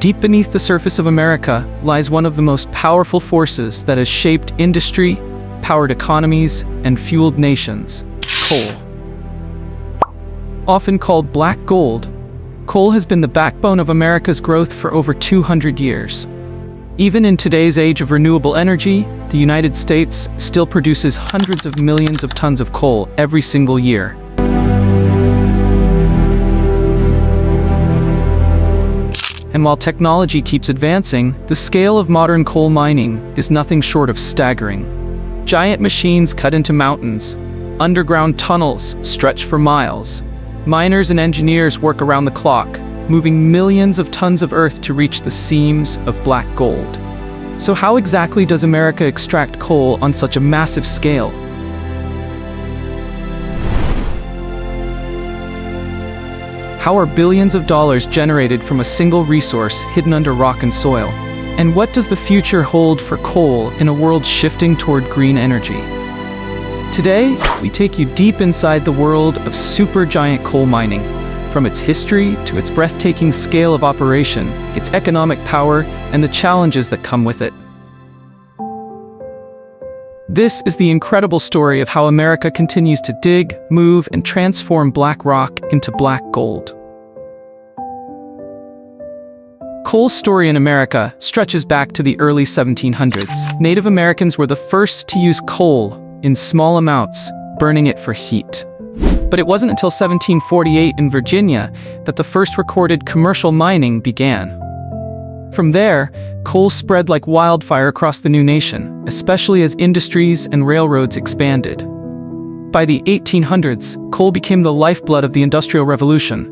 Deep beneath the surface of America lies one of the most powerful forces that has shaped industry, powered economies, and fueled nations: coal. Often called black gold, coal has been the backbone of America's growth for over 200 years. Even in today's age of renewable energy, the United States still produces hundreds of millions of tons of coal every single year. And while technology keeps advancing, the scale of modern coal mining is nothing short of staggering. Giant machines cut into mountains. Underground tunnels stretch for miles. Miners and engineers work around the clock, moving millions of tons of earth to reach the seams of black gold. So how exactly does America extract coal on such a massive scale? How are billions of dollars generated from a single resource hidden under rock and soil? And what does the future hold for coal in a world shifting toward green energy? Today, we take you deep inside the world of supergiant coal mining, from its history to its breathtaking scale of operation, its economic power, and the challenges that come with it. This is the incredible story of how America continues to dig, move, and transform black rock into black gold. Coal's story in America stretches back to the early 1700s. Native Americans were the first to use coal in small amounts, burning it for heat. But it wasn't until 1748 in Virginia that the first recorded commercial mining began. From there, coal spread like wildfire across the new nation, especially as industries and railroads expanded. By the 1800s, coal became the lifeblood of the Industrial Revolution.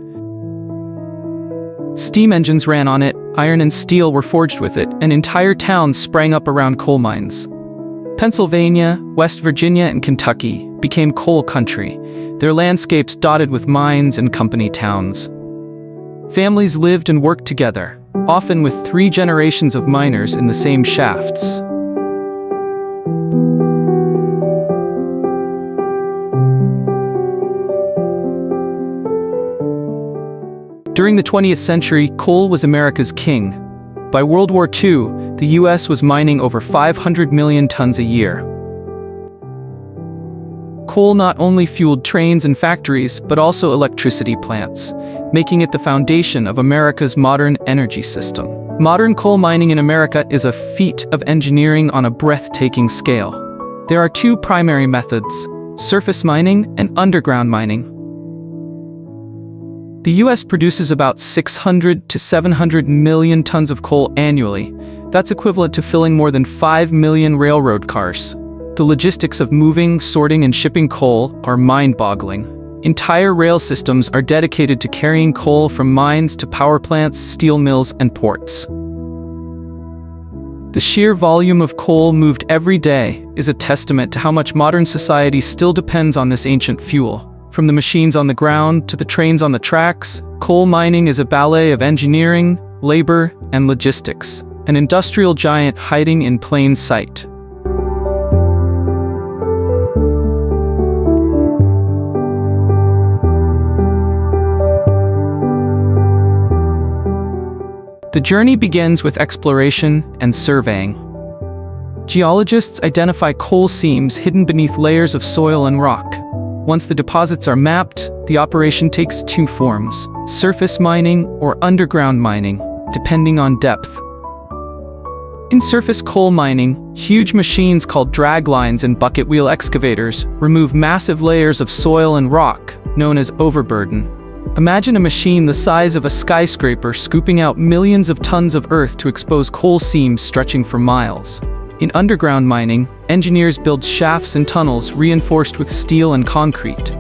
Steam engines ran on it, iron and steel were forged with it, and entire towns sprang up around coal mines. Pennsylvania, West Virginia, and Kentucky became coal country, their landscapes dotted with mines and company towns. Families lived and worked together, often with 3 generations of miners in the same shafts. During the 20th century, coal was America's king. By World War II, the US was mining over 500 million tons a year. Coal not only fueled trains and factories, but also electricity plants, making it the foundation of America's modern energy system. Modern coal mining in America is a feat of engineering on a breathtaking scale. There are 2 primary methods: surface mining and underground mining. The US produces about 600 to 700 million tons of coal annually. That's equivalent to filling more than 5 million railroad cars. The logistics of moving, sorting, and shipping coal are mind-boggling. Entire rail systems are dedicated to carrying coal from mines to power plants, steel mills, and ports. The sheer volume of coal moved every day is a testament to how much modern society still depends on this ancient fuel. From the machines on the ground to the trains on the tracks, coal mining is a ballet of engineering, labor, and logistics, an industrial giant hiding in plain sight. The journey begins with exploration and surveying. Geologists identify coal seams hidden beneath layers of soil and rock. Once the deposits are mapped, the operation takes 2 forms: surface mining or underground mining, depending on depth. In surface coal mining, huge machines called draglines and bucket wheel excavators remove massive layers of soil and rock, known as overburden. Imagine a machine the size of a skyscraper scooping out millions of tons of earth to expose coal seams stretching for miles. In underground mining, engineers build shafts and tunnels reinforced with steel and concrete.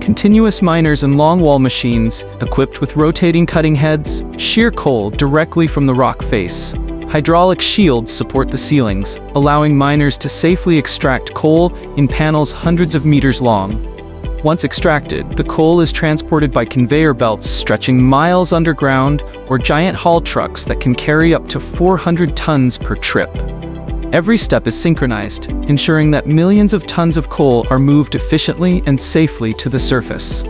Continuous miners and longwall machines, equipped with rotating cutting heads, shear coal directly from the rock face. Hydraulic shields support the ceilings, allowing miners to safely extract coal in panels hundreds of meters long. Once extracted, the coal is transported by conveyor belts stretching miles underground or giant haul trucks that can carry up to 400 tons per trip. Every step is synchronized, ensuring that millions of tons of coal are moved efficiently and safely to the surface.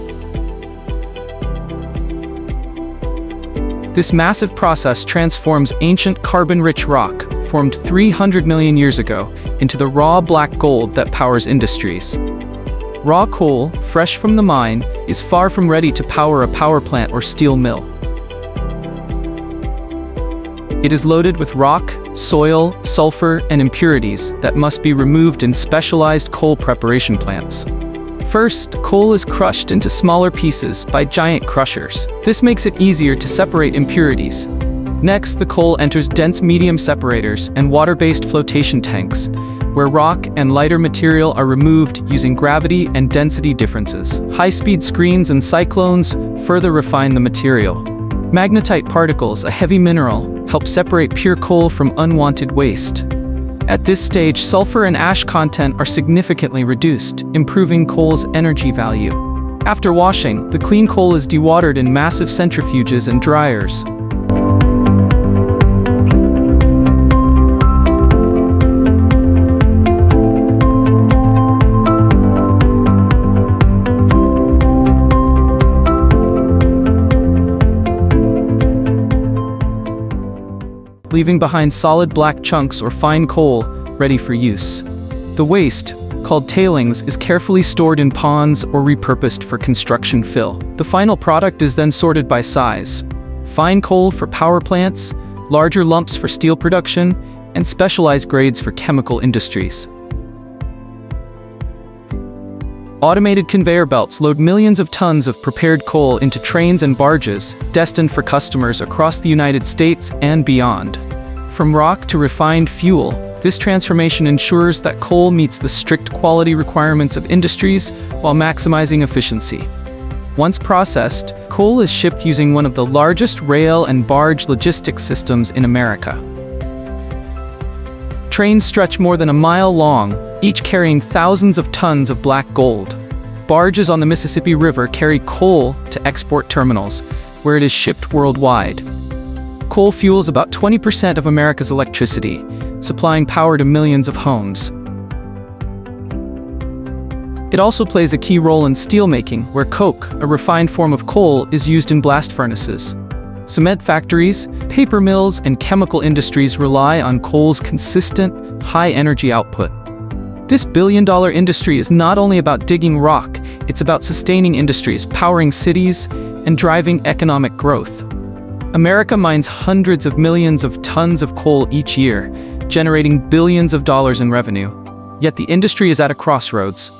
This massive process transforms ancient carbon-rich rock, formed 300 million years ago, into the raw black gold that powers industries. Raw coal, fresh from the mine, is far from ready to power a power plant or steel mill. It is loaded with rock, soil, sulfur, and impurities that must be removed in specialized coal preparation plants. First, coal is crushed into smaller pieces by giant crushers. This makes it easier to separate impurities. Next, the coal enters dense medium separators and water-based flotation tanks, where rock and lighter material are removed using gravity and density differences. High-speed screens and cyclones further refine the material. Magnetite particles, a heavy mineral, help separate pure coal from unwanted waste. At this stage, sulfur and ash content are significantly reduced, improving coal's energy value. After washing, the clean coal is dewatered in massive centrifuges and dryers. Leaving behind solid black chunks or fine coal, ready for use. The waste, called tailings, is carefully stored in ponds or repurposed for construction fill. The final product is then sorted by size. Fine coal for power plants, larger lumps for steel production, and specialized grades for chemical industries. Automated conveyor belts load millions of tons of prepared coal into trains and barges, destined for customers across the United States and beyond. From rock to refined fuel, this transformation ensures that coal meets the strict quality requirements of industries while maximizing efficiency. Once processed, coal is shipped using one of the largest rail and barge logistics systems in America. Trains stretch more than a mile long, each carrying thousands of tons of black gold. Barges on the Mississippi River carry coal to export terminals, where it is shipped worldwide. Coal fuels about 20% of America's electricity, supplying power to millions of homes. It also plays a key role in steelmaking, where coke, a refined form of coal, is used in blast furnaces. Cement factories, paper mills, and chemical industries rely on coal's consistent, high-energy output. This billion-dollar industry is not only about digging rock, it's about sustaining industries, powering cities, and driving economic growth. America mines hundreds of millions of tons of coal each year, generating billions of dollars in revenue. Yet the industry is at a crossroads.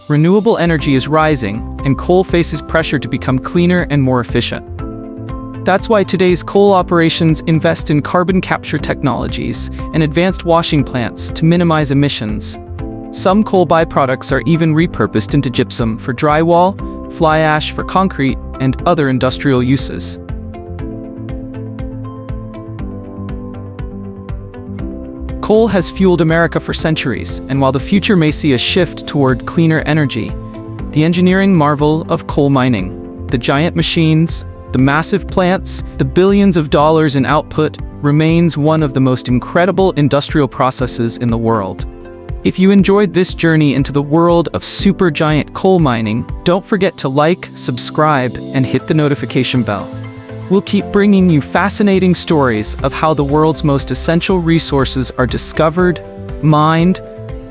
Renewable energy is rising, and coal faces pressure to become cleaner and more efficient. That's why today's coal operations invest in carbon capture technologies and advanced washing plants to minimize emissions. Some coal byproducts are even repurposed into gypsum for drywall, fly ash for concrete, and other industrial uses. Coal has fueled America for centuries, and while the future may see a shift toward cleaner energy, the engineering marvel of coal mining, the giant machines, the massive plants, the billions of dollars in output, remains one of the most incredible industrial processes in the world. If you enjoyed this journey into the world of supergiant coal mining, don't forget to like, subscribe, and hit the notification bell. We'll keep bringing you fascinating stories of how the world's most essential resources are discovered, mined,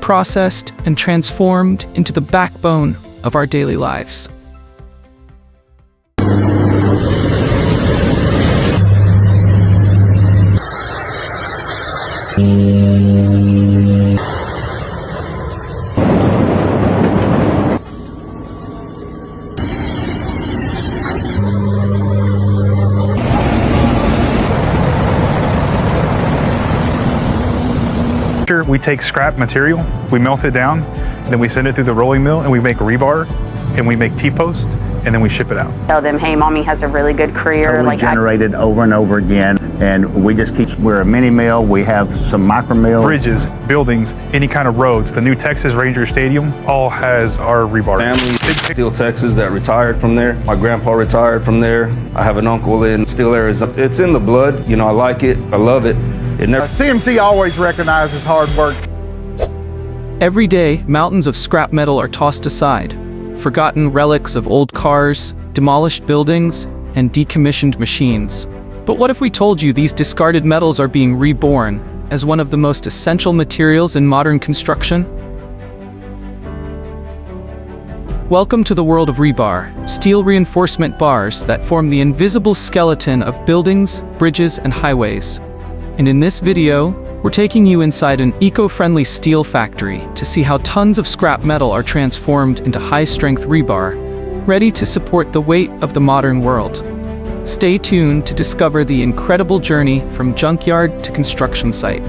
processed, and transformed into the backbone of our daily lives. We take scrap material, we melt it down, then we send it through the rolling mill and we make rebar and we make T-post and then we ship it out. Tell them, hey, mommy has a really good career. Totally generated over and over again, and we just keep, we're a mini mill, we have some micro mills. Bridges, buildings, any kind of roads. The new Texas Ranger Stadium all has our rebar. Family, Steel Texas that retired from there. My grandpa retired from there. I have an uncle in Steel, Arizona. It's in the blood, you know, I like it, I love it. CMC always recognizes hard work. Every day, mountains of scrap metal are tossed aside. Forgotten relics of old cars, demolished buildings, and decommissioned machines. But what if we told you these discarded metals are being reborn as one of the most essential materials in modern construction? Welcome to the world of rebar, steel reinforcement bars that form the invisible skeleton of buildings, bridges, and highways. And in this video, we're taking you inside an eco-friendly steel factory to see how tons of scrap metal are transformed into high-strength rebar, ready to support the weight of the modern world. Stay tuned to discover the incredible journey from junkyard to construction site.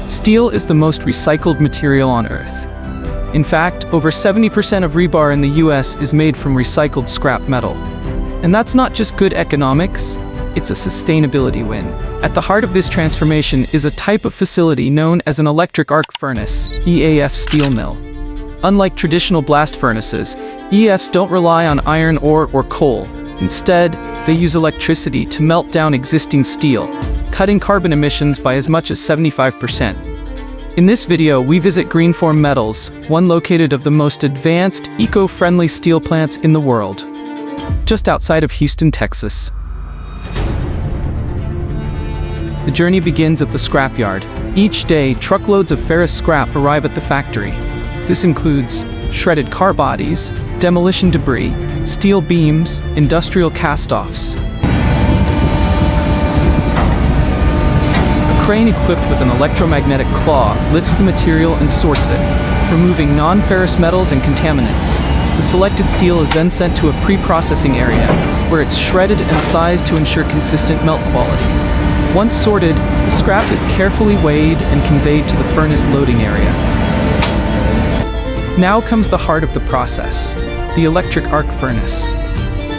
Steel is the most recycled material on Earth. In fact, over 70% of rebar in the US is made from recycled scrap metal. And that's not just good economics, it's a sustainability win. At the heart of this transformation is a type of facility known as an electric arc furnace, EAF steel mill. Unlike traditional blast furnaces, EAFs don't rely on iron ore or coal. Instead, they use electricity to melt down existing steel, cutting carbon emissions by as much as 75%. In this video, we visit Greenform Metals, one located of the most advanced, eco-friendly steel plants in the world, just outside of Houston, Texas. The journey begins at the scrapyard. Each day, truckloads of ferrous scrap arrive at the factory. This includes shredded car bodies, demolition debris, steel beams, industrial cast-offs. A crane equipped with an electromagnetic claw lifts the material and sorts it, removing non-ferrous metals and contaminants. The selected steel is then sent to a pre-processing area, where it's shredded and sized to ensure consistent melt quality. Once sorted, the scrap is carefully weighed and conveyed to the furnace loading area. Now comes the heart of the process, the electric arc furnace.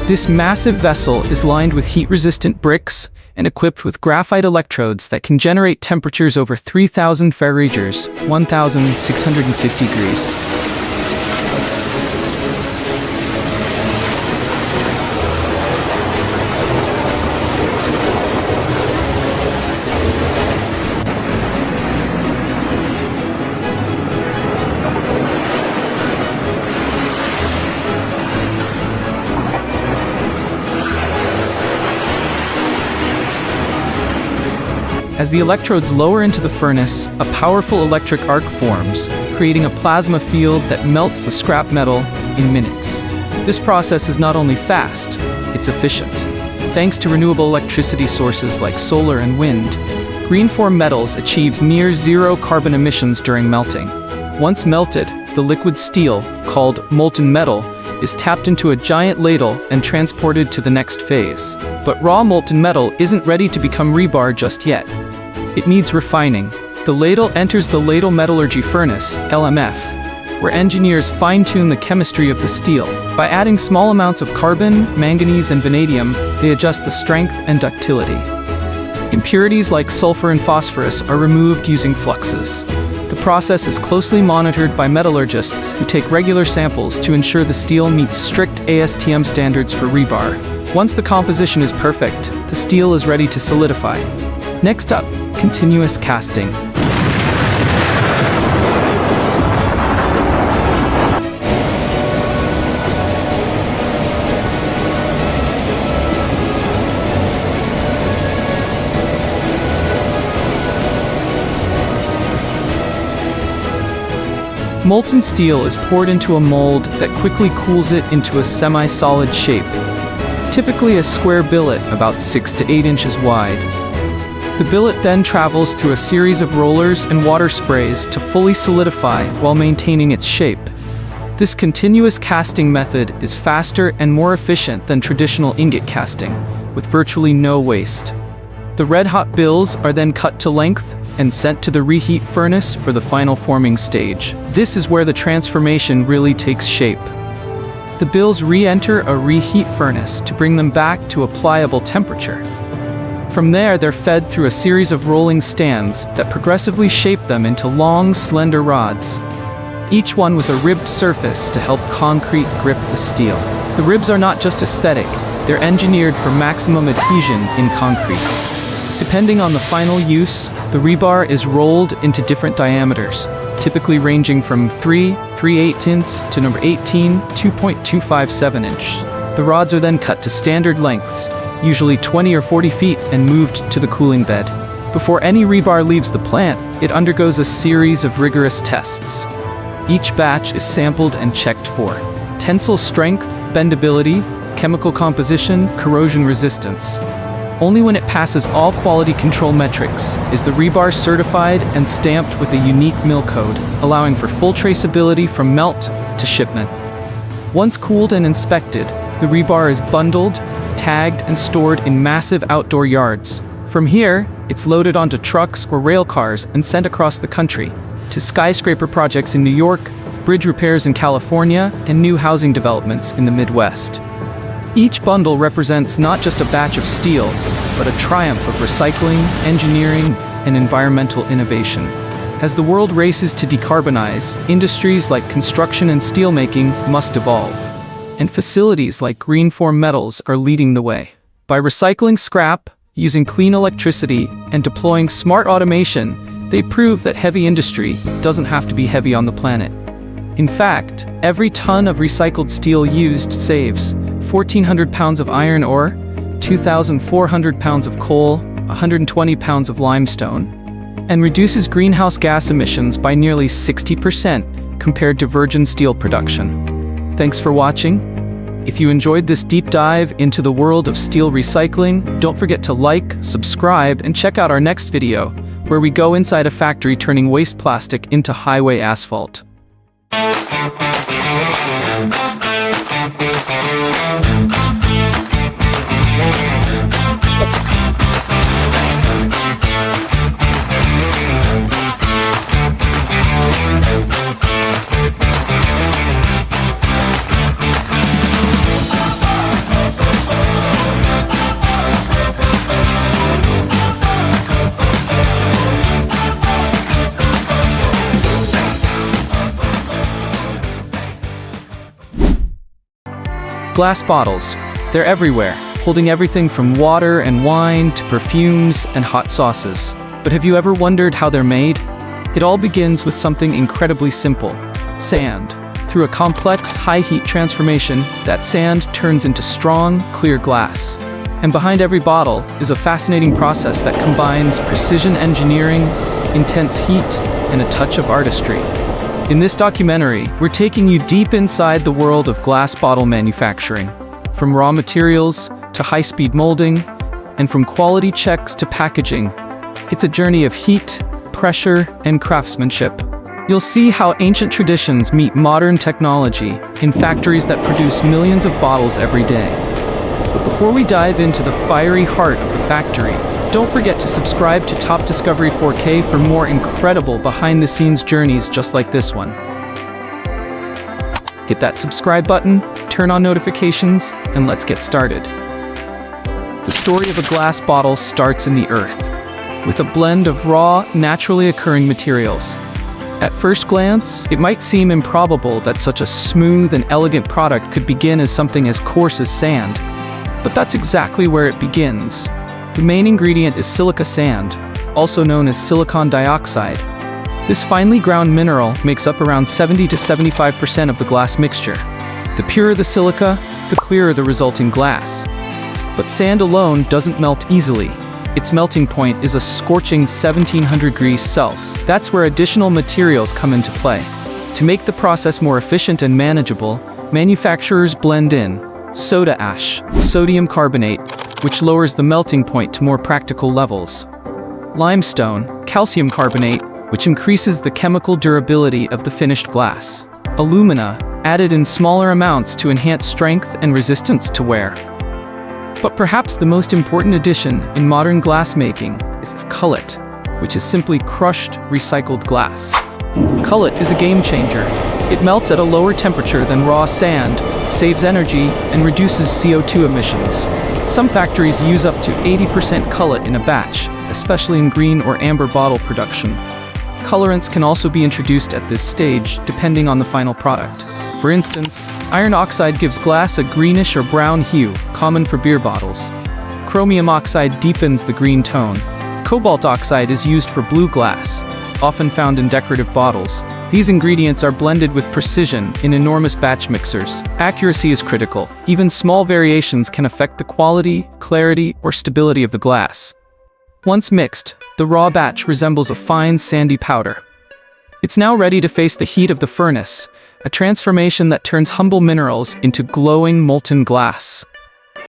This massive vessel is lined with heat-resistant bricks and equipped with graphite electrodes that can generate temperatures over 3,000 Fahrenheit, 1,650 degrees. As the electrodes lower into the furnace, a powerful electric arc forms, creating a plasma field that melts the scrap metal in minutes. This process is not only fast, it's efficient. Thanks to renewable electricity sources like solar and wind, Greenform Metals achieves near zero carbon emissions during melting. Once melted, the liquid steel, called molten metal, is tapped into a giant ladle and transported to the next phase. But raw molten metal isn't ready to become rebar just yet. It needs refining. The ladle enters the ladle metallurgy furnace, LMF, where engineers fine-tune the chemistry of the steel. By adding small amounts of carbon, manganese, and vanadium, they adjust the strength and ductility. Impurities like sulfur and phosphorus are removed using fluxes. The process is closely monitored by metallurgists who take regular samples to ensure the steel meets strict ASTM standards for rebar. Once the composition is perfect, the steel is ready to solidify. Next up, continuous casting. Molten steel is poured into a mold that quickly cools it into a semi-solid shape, typically a square billet about 6 to 8 inches wide. The billet then travels through a series of rollers and water sprays to fully solidify while maintaining its shape. This continuous casting method is faster and more efficient than traditional ingot casting, with virtually no waste. The red-hot bills are then cut to length and sent to the reheat furnace for the final forming stage. This is where the transformation really takes shape. The bills re-enter a reheat furnace to bring them back to a pliable temperature. From there, they're fed through a series of rolling stands that progressively shape them into long, slender rods, each one with a ribbed surface to help concrete grip the steel. The ribs are not just aesthetic, they're engineered for maximum adhesion in concrete. Depending on the final use, the rebar is rolled into different diameters, typically ranging from 3/8 inch to number 18, 2.257 inch. The rods are then cut to standard lengths, usually 20 or 40 feet, and moved to the cooling bed. Before any rebar leaves the plant, it undergoes a series of rigorous tests. Each batch is sampled and checked for tensile strength, bendability, chemical composition, corrosion resistance. Only when it passes all quality control metrics is the rebar certified and stamped with a unique mill code, allowing for full traceability from melt to shipment. Once cooled and inspected, the rebar is bundled, tagged, and stored in massive outdoor yards. From here, it's loaded onto trucks or rail cars and sent across the country to skyscraper projects in New York, bridge repairs in California, and new housing developments in the Midwest. Each bundle represents not just a batch of steel, but a triumph of recycling, engineering, and environmental innovation. As the world races to decarbonize, industries like construction and steelmaking must evolve. And facilities like Greenform Metals are leading the way. By recycling scrap, using clean electricity, and deploying smart automation, they prove that heavy industry doesn't have to be heavy on the planet. In fact, every ton of recycled steel used saves 1,400 pounds of iron ore, 2,400 pounds of coal, 120 pounds of limestone, and reduces greenhouse gas emissions by nearly 60% compared to virgin steel production. Thanks for watching. If you enjoyed this deep dive into the world of steel recycling, don't forget to like, subscribe, and check out our next video, where we go inside a factory turning waste plastic into highway asphalt. Glass bottles. They're everywhere, holding everything from water and wine to perfumes and hot sauces. But have you ever wondered how they're made? It all begins with something incredibly simple: sand. Through a complex, high-heat transformation, that sand turns into strong, clear glass. And behind every bottle is a fascinating process that combines precision engineering, intense heat, and a touch of artistry. In this documentary, we're taking you deep inside the world of glass bottle manufacturing. From raw materials to high-speed molding, and from quality checks to packaging, it's a journey of heat, pressure, and craftsmanship. You'll see how ancient traditions meet modern technology in factories that produce millions of bottles every day. But before we dive into the fiery heart of the factory, don't forget to subscribe to Top Discovery 4K for more incredible behind-the-scenes journeys just like this one. Hit that subscribe button, turn on notifications, and let's get started. The story of a glass bottle starts in the earth, with a blend of raw, naturally occurring materials. At first glance, it might seem improbable that such a smooth and elegant product could begin as something as coarse as sand. But that's exactly where it begins. The main ingredient is silica sand, also known as silicon dioxide. This finely ground mineral makes up around 70 to 75% of the glass mixture. The purer the silica, the clearer the resulting glass. But sand alone doesn't melt easily. Its melting point is a scorching 1700 degrees Celsius. That's where additional materials come into play. To make the process more efficient and manageable, manufacturers blend in soda ash, sodium carbonate, which lowers the melting point to more practical levels, limestone, calcium carbonate, which increases the chemical durability of the finished glass, alumina, added in smaller amounts to enhance strength and resistance to wear. But perhaps the most important addition in modern glass making is cullet, which is simply crushed, recycled glass. Cullet is a game changer. It melts at a lower temperature than raw sand, saves energy, and reduces CO2 emissions. Some factories use up to 80% cullet in a batch, especially in green or amber bottle production. Colorants can also be introduced at this stage, depending on the final product. For instance, iron oxide gives glass a greenish or brown hue, common for beer bottles. Chromium oxide deepens the green tone. Cobalt oxide is used for blue glass. often found in decorative bottles. These ingredients are blended with precision in enormous batch mixers. Accuracy is critical. Even small variations can affect the quality, clarity, or stability of the glass. Once mixed, the raw batch resembles a fine, sandy powder. It's now ready to face the heat of the furnace, a transformation that turns humble minerals into glowing molten glass.